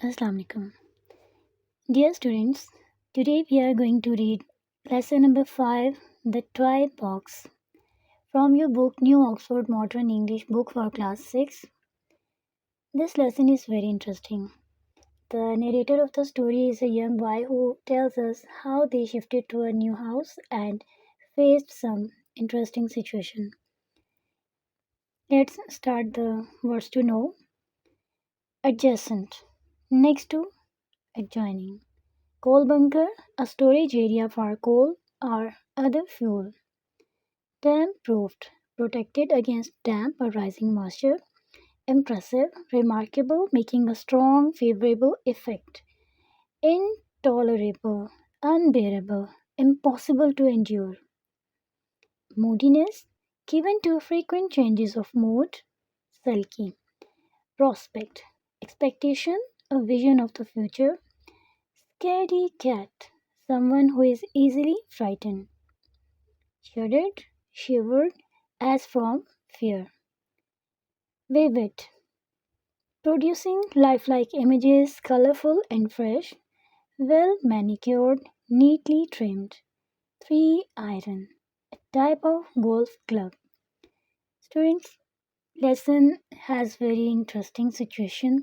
Assalamu alaikum. Dear students, today we are going to read lesson number 5, The Toy Box, from your book New Oxford Modern English Book for Class 6. This lesson is very interesting. The narrator of the story is a young boy who tells us how they shifted to a new house and faced some interesting situation. Let's start the words to know. Adjacent, next to, adjoining. Coal bunker, a storage area for coal or other fuel. Damp proofed, protected against damp or rising moisture. Impressive, remarkable, making a strong, favorable effect. Intolerable, unbearable, impossible to endure. Moodiness, given to frequent changes of mood. Sulky. Prospect, expectation, a vision of the future. Scaredy cat, someone who is easily frightened. Shuddered, shivered, as from fear. Vivid, producing lifelike images, colorful and fresh, well manicured, neatly trimmed. 3 iron, a type of golf club. Students, lesson has very interesting situation.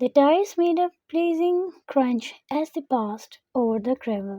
The tires made a pleasing crunch as they passed over the gravel.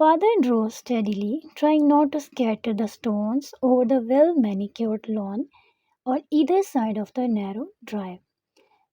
Father drove steadily, trying not to scatter the stones over the well-manicured lawn on either side of the narrow drive.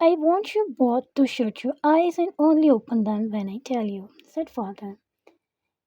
I want you both to shut your eyes and only open them when I tell you, said father.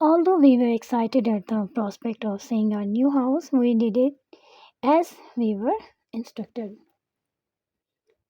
Although we were excited at the prospect of seeing our new house, we did it as we were instructed.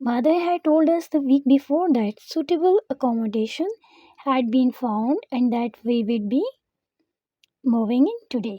Mother had told us the week before that suitable accommodation had been found and that we would be moving in today.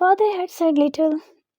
Father had said little.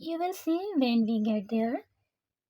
You will see when we get there.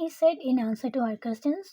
he said in answer to our questions.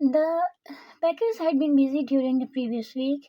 The packers had been busy during the previous week.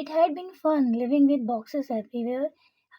It had been fun living with boxes everywhere.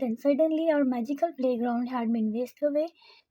Then suddenly our magical playground had been whisked away.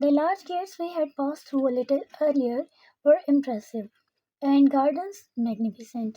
The large gates we had passed through a little earlier were impressive, and gardens magnificent.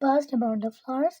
buzzed about the flowers.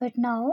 But now,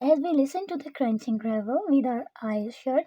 as we listened to the crunching gravel with our eyes shut,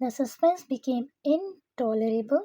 the suspense became intolerable.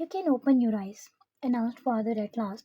You can open your eyes, announced father at last.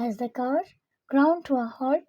As the car ground to a halt,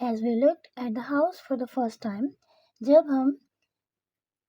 As we looked at the house for the first time,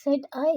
said I,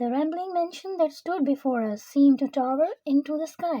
The rambling mansion that stood before us seemed to tower into the sky.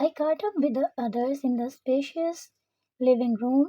I caught up with the others in the spacious living room.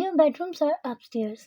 Your bedrooms are upstairs.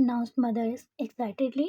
announced mother excitedly.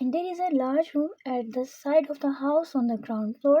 And there is a large room at the side of the house on the ground floor.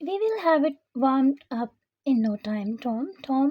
We will have it warmed up in no time, Tom. Tom,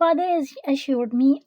Father assured me.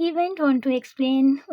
He went on to explain.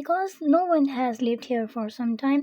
Because no one has lived here for some time.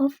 off.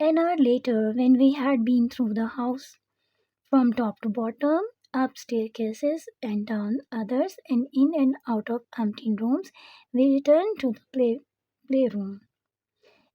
An hour later, when we had been through the house from top to bottom, up staircases and down others, and in and out of empty rooms, we returned to the playroom.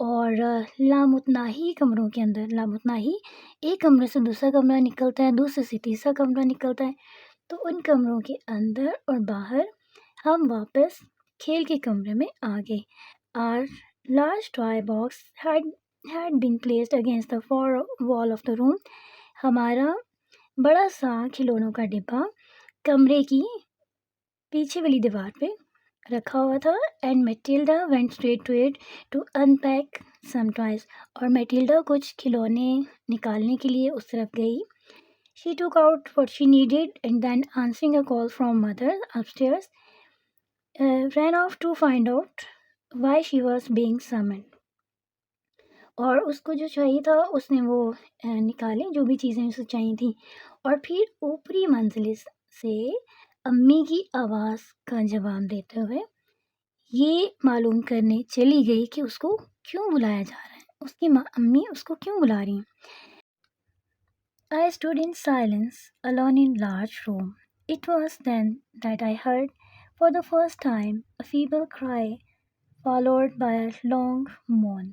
اور لامتناہی کمروں کے اندر، لامتناہی ایک کمرے سے دوسرا کمرہ نکلتا ہے، دوسرے سے تیسرا کمرہ نکلتا ہے، تو ان کمروں کے اندر اور باہر ہم واپس کھیل کے کمرے میں آ گئے. Our large toy box had been placed against the far wall of the room. ہمارا بڑا سا کھلونوں کا ڈبہ کمرے کی پیچھے والی دیوار پہ رکھا ہوا تھا. And Matilda went straight to it to unpack some toys. اور میٹیلڈا کچھ کھلونے نکالنے کے لیے اس طرف گئی. She took out what she needed and then, answering a call from mother upstairs, ran off to find out why she was being summoned. اور اس کو جو چاہیے تھا اس نے وہ نکالے، جو بھی چیزیں اسے چاہیے تھیں، اور پھر اوپری منزل سے امی کی آواز کا جواب دیتے ہوئے یہ معلوم کرنے چلی گئی کہ اس کو کیوں بلایا جا رہا ہے، اس کی امی اس کو کیوں بلا رہی ہیں. I stood in silence, alone in large room. It was then that I heard, for the first time, a feeble cry, followed by a long moan.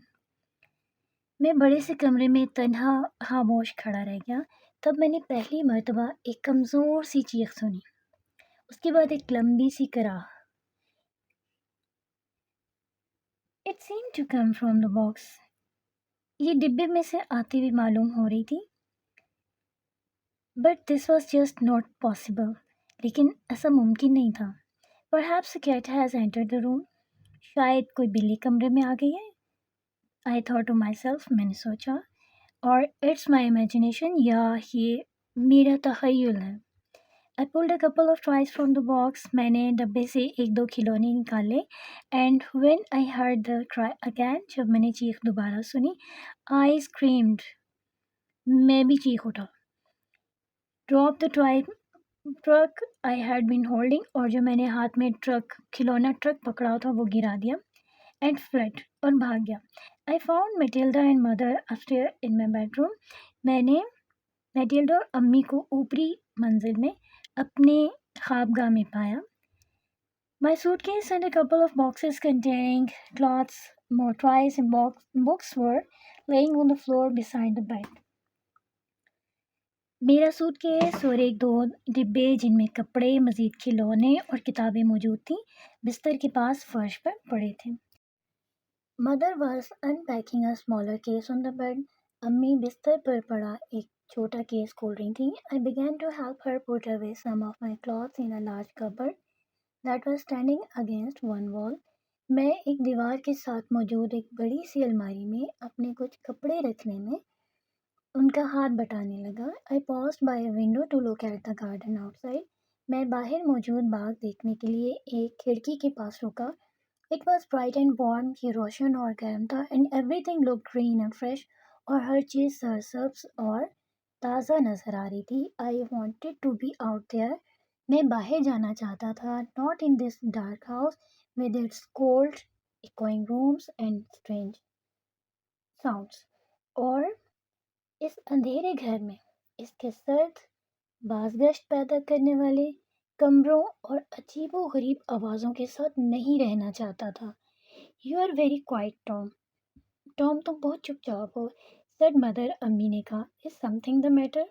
میں بڑے سے کمرے میں تنہا خاموش کھڑا رہ گیا. تب میں نے پہلی مرتبہ ایک کمزور سی چیخ سنی، اس کے بعد ایک لمبی سی کراہ. It seemed to come from the box. یہ ڈبے میں سے آتی ہوئی معلوم ہو رہی تھی. But this was just not possible. لیکن ایسا ممکن نہیں تھا. Perhaps a cat has entered the room. شاید کوئی بلی کمرے میں آ گئی ہے. I thought to myself, میں نے سوچا. اور it's my imagination, یا یہ میرا تخیل ہے. I pulled a couple of toys from the box. میں نے ڈبے سے ایک دو کھلونے نکالے. And when I heard the cry again, جب میں نے چیخ دوبارہ سنی, I screamed. میں بھی چیخ اٹھا. Dropped the toy truck I had been holding. اور جو میں نے ہاتھ میں کھلونا ٹرک پکڑا تھا وہ گرا دیا. And fled. اور بھاگ گیا. I found Matilda and mother upstairs in my bedroom. میں نے میٹیلڈا اور امی کو اوپری منزل میں اپنے خوابگاہ میں پایا. My suitcase and a couple of boxes containing clothes, more toys and books were laying on the floor beside the bed. میرا سوٹ کیس اور ایک دو ڈبے جن میں کپڑے، مزید کھلونے اور کتابیں موجود تھیں، بستر کے پاس فرش پر پڑے تھے. Mother was unpacking a smaller case on the bed. امی بستر پر پڑا ایک چھوٹا کیس کھول رہی تھیں. I began to help her put away some of my clothes in a large cupboard that was standing against one wall. میں ایک دیوار کے ساتھ موجود ایک بڑی سی الماری میں اپنے کچھ کپڑے رکھنے میں ان کا ہاتھ بٹانے لگا. I paused by a window to look at the garden outside. میں باہر موجود باغ دیکھنے کے لیے ایک کھڑکی کے پاس رکا. It was bright and warm. یہ روشن اور گرم تھا. And everything looked green and fresh. اور ہر چیز سرسبز اور تازہ نظر آ رہی تھی. I wanted to be out there. میں باہر جانا چاہتا تھا. Not in this dark house with its cold, echoing rooms and strange sounds. اور اس اندھیرے گھر میں اس کے سرد بازگشت پیدا کرنے والے کمروں اور عجیب و غریب آوازوں کے ساتھ نہیں رہنا چاہتا تھا. You are very quiet Tom. Tom تم بہت چپ چاپ ہو. Sad mother. امی نے کہا. Is something the matter.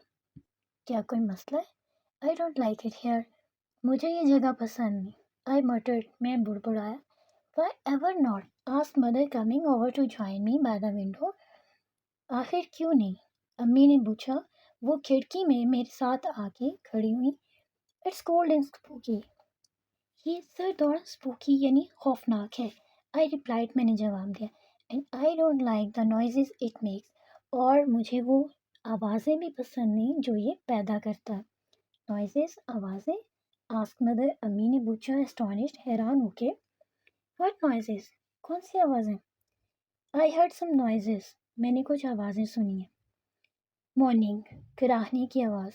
کیا کوئی مسئلہ ہے؟ I don't like it here. مجھے یہ جگہ پسند نہیں. I muttered. میں بڑبڑایا. Why ever not. Asked mother coming over to join me by the window. آخر کیوں نہیں؟ امی نے پوچھا. وہ کھڑکی میں میرے ساتھ آ کے کھڑی ہوئی. It's cold and spooky. یہ سرد اور اسپوکی یعنی خوفناک ہے. I replied. میں نے جواب دیا. And I don't like the noises it makes. اور مجھے وہ آوازیں بھی پسند نہیں جو یہ پیدا کرتا ہے. نوائزز آوازیں. Ask mother. امی نے پوچھا اسٹونشڈ حیران ہو کے. What noises? کون سی آوازیں؟ I heard some noises. میں نے کچھ آوازیں سنی ہیں. مارننگ. کراہنے کی آواز.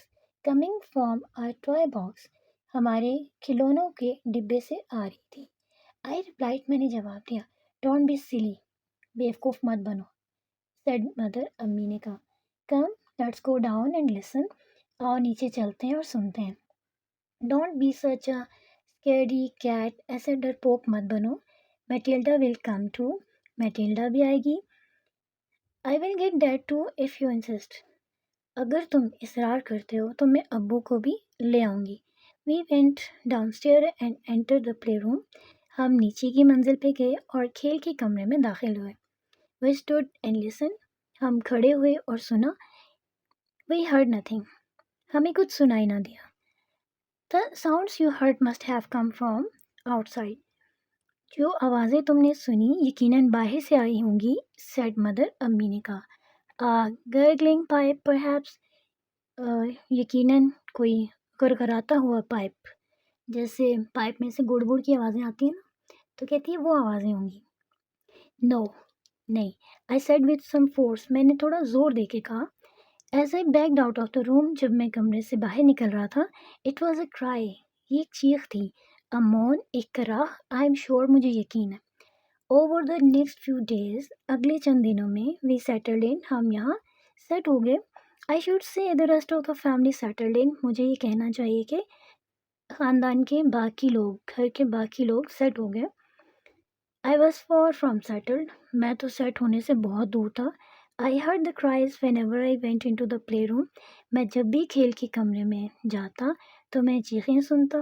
Coming from our toy box. ہمارے کھلونوں کے ڈبے سے آ رہی تھی. I replied. میں نے جواب دیا. ڈونٹ بی سلی. بیوقوف مت بنو. Said mother. امی نے کہا. Come let's go down and listen. آؤ نیچے چلتے ہیں اور سنتے ہیں. Don't be such a scaredy cat. ایسے ڈرپوک مت بنو. میٹیلڈا ول کم ٹو. میٹلڈا بھی آئے گی. I will get that too if you insist. اگر تم اصرار کرتے ہو تو میں ابو کو بھی لے آؤں گی. We went down stair and enter the play room. ہم نیچے کی منزل پہ گئے اور کھیل کے کمرے میں داخل ہوئے. We stood and listen. ہم کھڑے ہوئے اور سنا. We heard nothing. ہمیں کچھ سنائی نہ دیا. The sounds you heard must have come from outside. جو آوازیں تم نے سنی یقیناً باہر سے آئی ہوں گی, سیڈ مدر. امی نے کہا. گرگلنگ پائپ پرہیپس. یقیناً کوئی گرگراتا ہوا پائپ, جیسے پائپ میں سے گڑ گڑ کی آوازیں آتی ہیں نا, تو کہتی ہے وہ آوازیں ہوں گی. نو, نہیں. I said with some force. میں نے تھوڑا زور دے کے کہا. As I backed out of the room. جب میں کمرے سے باہر نکل رہا تھا. اٹ واز اے کرائی. یہ ایک چیخ تھی. اے مون, ایک کراہ. آئی ایم شیور, مجھے یقین ہے. Over the next few days. اگلے چند دنوں میں. We settled in. ہم یہاں سیٹ ہو گئے. I should say the rest of the family settled in. مجھے یہ کہنا چاہیے کہ خاندان کے باقی لوگ, گھر کے باقی لوگ سیٹ ہو گئے. I was far from settled. میں تو سیٹ ہونے سے بہت دور تھا. I heard the cries whenever I went into the play room. میں جب بھی کھیل کے کمرے میں جاتا تو میں چیخیں سنتا.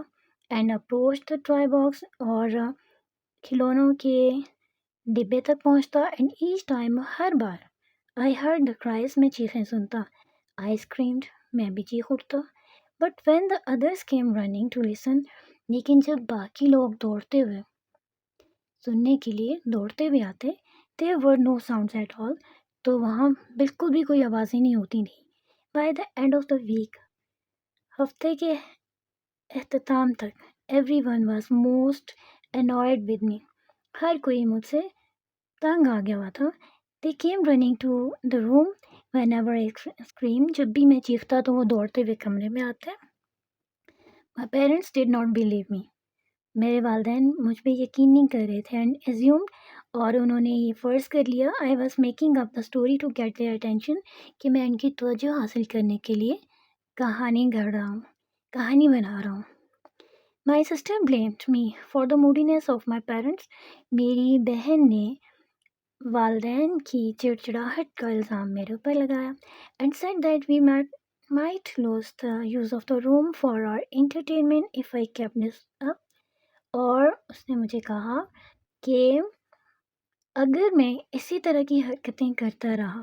And approach the toy box. اور کھلونوں کے ڈبے تک پہنچتا. اینڈ ایچ ٹائم, ہر بار. آئی ہرڈ دا کرائز, میں چیخیں سنتا. آئی اسکریمڈ, میں بھی چیخ اٹھتا. But when the others came running to listen. لیکن جب باقی لوگ دوڑتے ہوئے سننے کے لیے دوڑتے ہوئے آتے. There were no sounds at all. تو وہاں بالکل بھی کوئی آوازیں نہیں ہوتی تھیں. By the end of the week, ہفتے کے اختتام تک, everyone was most annoyed with me. ہر کوئی مجھ سے تنگ آ گیا ہوا تھا. They came running to the room whenever I scream. جب بھی میں چیختا تو وہ دوڑتے ہوئے کمرے میں آتے. My parents did not believe me. میرے والدین مجھ پہ یقین نہیں کر رہے تھے. اینڈ ایزیومڈ, اور انہوں نے یہ فرض کر لیا. I was making up the story to get their attention. کہ میں ان کی توجہ حاصل کرنے کے لیے کہانی گھڑ رہا ہوں, کہانی بنا رہا ہوں. My sister blamed me for the moodiness of my parents. میری بہن نے والدین کی چڑچڑاہٹ کا الزام میرے اوپر لگایا. And said that we might lose the use of the room for our entertainment if I kept this up. اور اس نے مجھے کہا کہ اگر میں اسی طرح کی حرکتیں کرتا رہا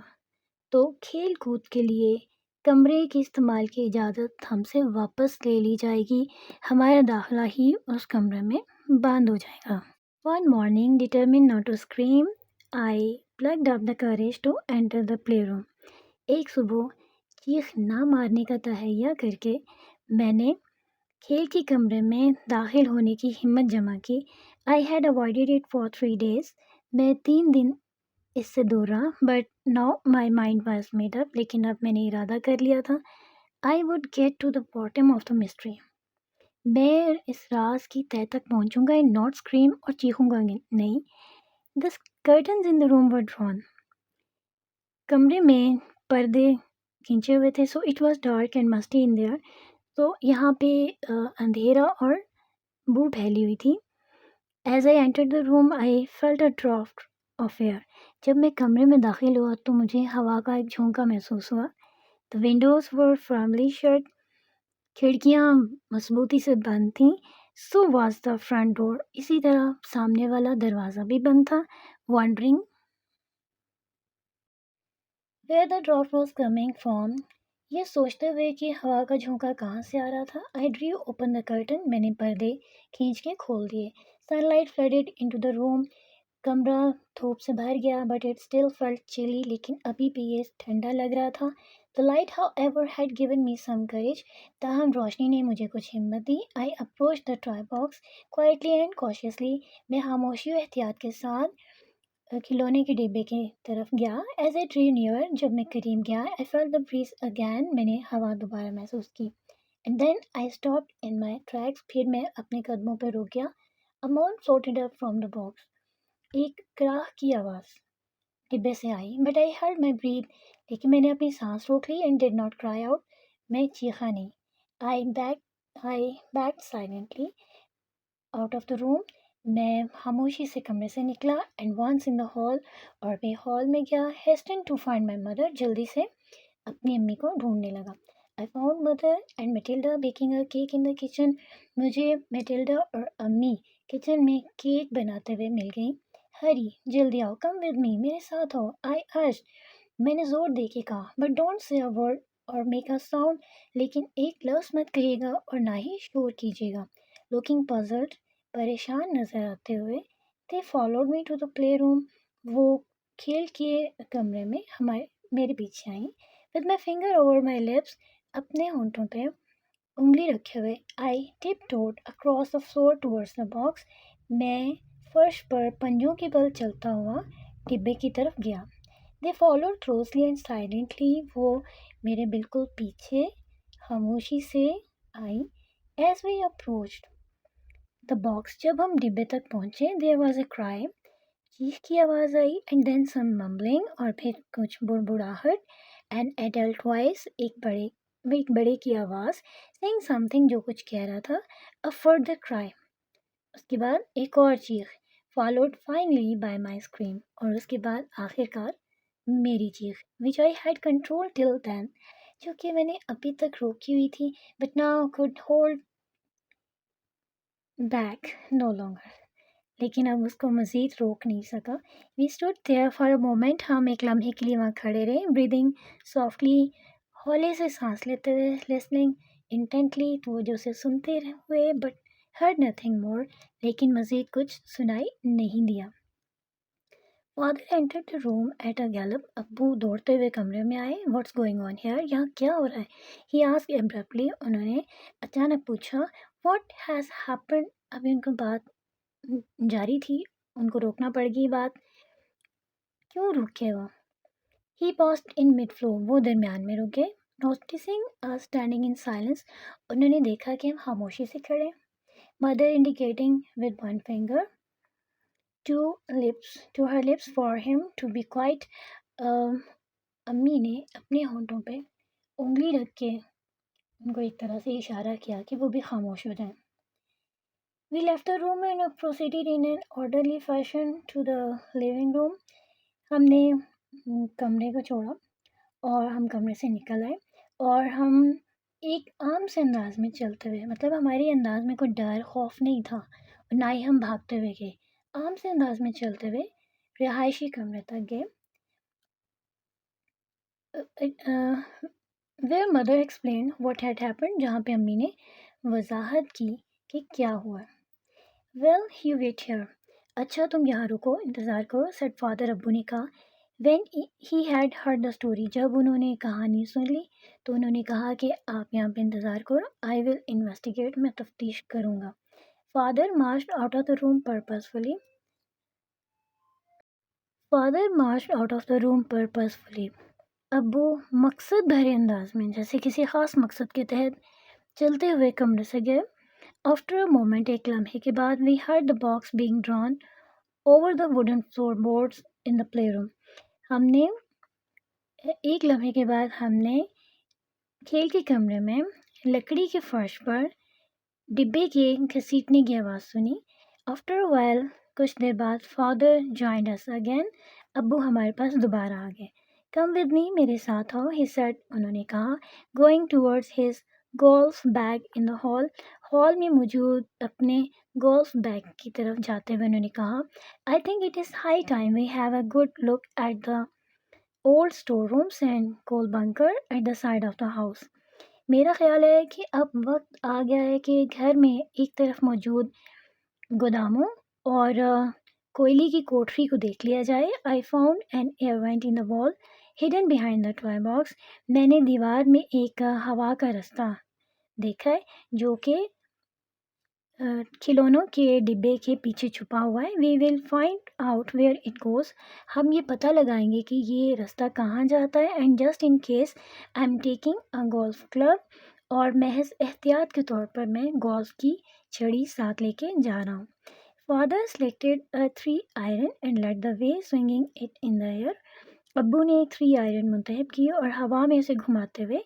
تو کھیل کود کے لیے کمرے کے استعمال کی اجازت ہم سے واپس لے لی جائے گی. ہمارا داخلہ ہی اس کمرے میں بند ہو جائے گا. One morning, determined not to scream, I plucked up the courage to enter the playroom. ایک صبح چیخ نہ مارنے کا تہیہ کر کے میں نے کھیل کے کمرے میں داخل ہونے کی ہمت جمع کی. I had avoided it for 3 days. میں 3 دن اس سے دور رہا. But now my mind was made up. لیکن اب میں نے ارادہ کر لیا تھا. I would get to the bottom of the mystery. میں اس راز کی تہہ تک پہنچوں گا. and not scream, اور چیخوں گا نہیں. The curtains in the room were drawn. کمرے میں پردے کھینچے ہوئے تھے. So it was dark and musty in there. تو یہاں پہ اندھیرا اور بو پھیلی ہوئی تھی. As I entered the room, I felt a draught of air. جب میں کمرے میں داخل ہوا تو مجھے ہوا کا ایک جھونکا محسوس ہوا. The windows were firmly shut. کھڑکیاں مضبوطی سے بند تھیں. So was the front door. اسی طرح سامنے والا دروازہ بھی بند تھا. Wondering where the draught was coming from. یہ سوچتے ہوئے کہ ہوا کا جھونکا کہاں سے آ رہا تھا. I drew open the curtain. میں نے پردے کھینچ کے کھول دیے. Sunlight flooded into the room. کمرہ دھوپ سے بھر گیا. But it still felt chilly. لیکن ابھی بھی یہ ٹھنڈا لگ رہا تھا. The light, however, had given me some courage. تاہم روشنی نے مجھے کچھ ہمت دی. I approached the toy box quietly and cautiously. میں خاموشی و احتیاط کے ساتھ کھلونے کے ڈبے کی طرف گیا. As I drew near, جب میں قریب گیا, I felt the breeze again. میں نے ہوا دوبارہ محسوس کی. And then I stopped in my tracks. پھر میں اپنے قدموں پہ رک گیا. A moan floated up from the box. ایک کراہ کی آواز ڈبے سے آئی. But I held my breath. لیکن میں نے اپنی سانس روک لی. And did not cry out. میں چیخا نہیں. I backed silently out of the room. میں خاموشی سے کمرے سے نکلا and once in the hall, اور میں ہال میں گیا hastened to find my mother, جلدی سے اپنی امی کو ڈھونڈنے لگا. I found mother and Matilda baking a cake in the kitchen. مجھے میٹلڈا اور امی کچن میں کیک بناتے ہوئے مل گئیں. ہری، جلدی آؤ، کم ود می، میرے ساتھ آؤ، آئی آج. میں نے زور دے کے کہا but don't say a word اور میک اے ساؤنڈ، لیکن ایک لفظ مت کہیے گا اور نہ ہی شور کیجیے گا. لوکنگ پزلڈ، پریشان نظر آتے ہوئے، دے followed me to the play روم. وہ کھیل کے کمرے میں میرے پیچھے آئیں. With my finger over my lips, اپنے ہونٹوں پہ انگلی رکھے ہوئے، I tiptoed across the floor towards the box. میں فرش پر پنجوں کے بل چلتا ہوا ڈبے کی طرف گیا. They followed closely and silently. وہ میرے بالکل پیچھے خاموشی سے آئی. As we approached the box, جب ہم ڈبے تک پہنچے، دیر واز اے کرائی، چیخ کی آواز آئی. اینڈ دین سم ممبلنگ، اور پھر کچھ بڑبڑاہٹ. اینڈ ایڈلٹ وائس، ایک بڑے کی آواز، سینگ سم تھنگ، جو کچھ کہہ رہا تھا. اے فردر کرائی، اس کے بعد ایک اور چیخ، followed finally by my scream, اور اس کے بعد آخر کار میری چیخ، وچ آئی ہیڈ کنٹرول ٹل دین، جو کہ میں نے ابھی تک روکی ہوئی تھی، but now could hold back no longer. لیکن اب اس کو مزید روک نہیں سکا. We stood there for a moment, ہم ایک لمحے کے لیے وہاں کھڑے رہے. بریدنگ سافٹلی، ہولے سے سانس لیتے ہوئے. لسننگ انٹینٹلی، توجہ سے سنتے ہوئے. بٹ ہرڈ نتھنگ مور، لیکن مزید کچھ سنائی نہیں دیا. Father entered the room at a gallop. ابو دوڑتے ہوئے کمرے میں آئے. واٹس گوئنگ آن ہیئر، یہاں کیا ہو رہا ہے؟ ہی آسکڈ abruptly. انہوں نے اچانک پوچھا. What has happened. ابھی ان کو بات جاری تھی، ان کو روکنا پڑ گئی بات. کیوں رکے وہ؟ ہی paused in mid flow. وہ درمیان میں رکے. noticing us standing in silence. انہوں نے دیکھا کہ ہم خاموشی سے کھڑے. mother indicating with one finger to her lips for him to be quiet. امی نے اپنے ہونٹوں پہ انگلی رکھ کے ان کو ایک طرح سے اشارہ کیا کہ وہ بھی خاموش ہو جائیں. We left the room and proceeded in an orderly fashion to the living room. ہم نے کمرے کو چھوڑا اور ہم کمرے سے نکل آئے، اور ہم ایک عام سے انداز میں چلتے ہوئے، مطلب ہمارے انداز میں کوئی ڈر خوف نہیں تھا، اور نہ ہی ہم بھاگتے ہوئے گئے. عام سے انداز میں چلتے ہوئے رہائشی کمرے تک گئے. where mother explained what had happened. جہاں پہ امی نے وضاحت کی کہ کیا ہوا. well you wait here. اچھا تم یہاں رکو، انتظار کرو، said father. ابو نے کہا. when he had heard the story. جب انہوں نے کہانی سن لی تو انہوں نے کہا کہ آپ یہاں پہ انتظار کرو. I will investigate. میں تفتیش کروں گا. father marched out of the room purposefully. ابو مقصد بھرے انداز میں، جیسے کسی خاص مقصد کے تحت چلتے ہوئے کمرے سے گئے. آفٹر اے مومنٹ، ایک لمحے کے بعد، we heard the box being drawn over the wooden floorboards in the play room. ایک لمحے کے بعد ہم نے کھیل کے کمرے میں لکڑی کے فرش پر ڈبے کے گھسیٹنے کی آواز سنی. آفٹر اے وائل، کچھ دیر بعد، فادر جوائنڈ اس اگین. ابو ہمارے پاس دوبارہ آ گئے. کم ود می، میرے ساتھ آؤ، ہی سیڈ. انہوں نے کہا. Going towards his golf bag in the hall. Hall میں موجود اپنے گولف بیگ کی طرف جاتے ہوئے انہوں نے کہا. I think it is high time we have a good look at the old store rooms and coal bunker at the side of the house. میرا خیال ہے کہ اب وقت آ گیا ہے کہ گھر میں ایک طرف موجود گوداموں اور کوئلے کی کوٹری کو دیکھ لیا جائے. I found an air vent in the wall hidden behind the toy box. میں نے دیوار میں ایک ہوا کا رستہ دیکھا ہے جو کہ کھلونوں کے ڈبے کے پیچھے چھپا ہوا ہے. We will find out where it goes. ہم یہ پتہ لگائیں گے کہ یہ رستہ کہاں جاتا ہے. And just in case I am taking a golf club. اور محض احتیاط کے طور پر میں گولف کی چھڑی ساتھ لے کے جا رہا ہوں. Father selected a 3 iron and led the way swinging it in the air. ابو نے ایک 3 آئرن منتخب کی اور ہوا میں اسے گھماتے ہوئے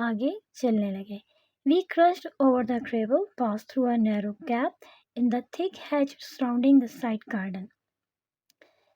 آگے چلنے لگے. We crashed over the gravel, passed through a narrow gap in the thick hedge surrounding the side garden.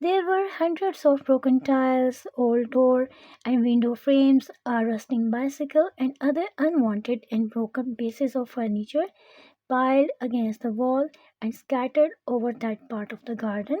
There were hundreds of broken tiles, old door and window frames, a rusting bicycle, and other unwanted and broken pieces of furniture piled against the wall and scattered over that part of the garden.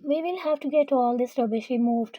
We will have to get all this rubbish removed.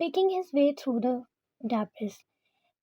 picking his way through the debris.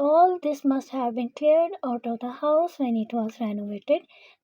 All this must have been cleared out of the house when it was renovated.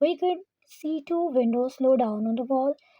We could see two windows low down on the wall.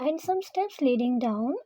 and some steps leading down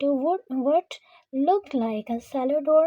to what looked like a cellar door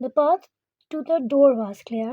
The path to the door was clear.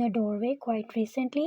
the doorway quite recently.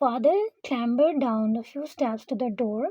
Father clambered down a few steps to the door.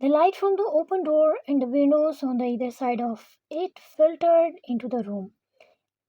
The light from the open door and the windows on the either side of it filtered into the room.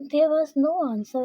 There was no answer.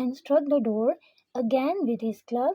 and struck the door again with his club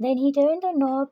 Then he turned the knob.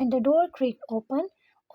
and the door creaked open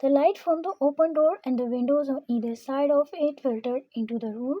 The light from the open door and the windows on either side of it filtered into the room.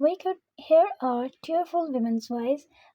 We could hear a tearful woman's voice.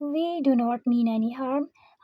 We do not mean any harm.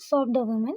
sobbed the woman.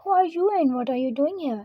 Who are you and what are you doing here?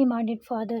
Demanded father.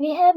We have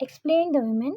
Explained the women.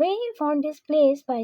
We found this place by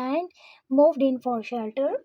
And moved in for shelter.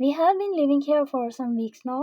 We have been living here for some weeks now.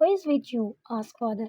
Who is with you? asked father.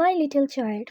My little child.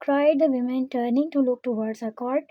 cried the woman turning to look towards a cot.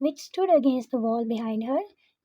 which stood against the wall behind her.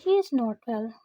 She is not well.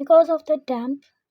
Because of the damp.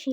she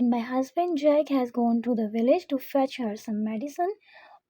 And my husband Jack has gone to the village to fetch her some medicine.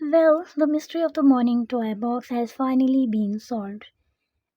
Well, the mystery of the morning toy box has finally been solved.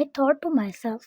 I thought to myself.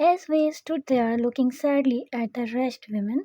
As we stood there looking sadly at the wretched women.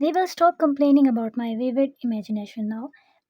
They will stop complaining about my vivid imagination now.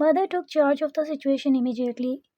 Mother took charge of the situation immediately.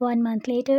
1 month later,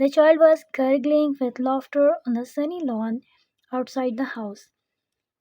the child was gurgling with laughter on the sunny lawn outside the house.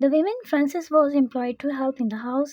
The woman Frances was employed to help in the house.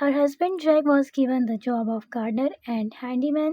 Her husband Jack was given the job of gardener and handyman.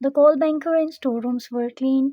The coal bunker and storerooms were clean.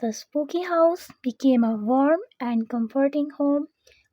The spooky house became a warm and comforting home.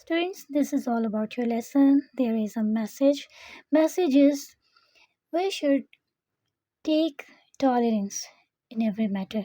Students, this is all about your lesson. There is a message. Message is we should take tolerance in every matter.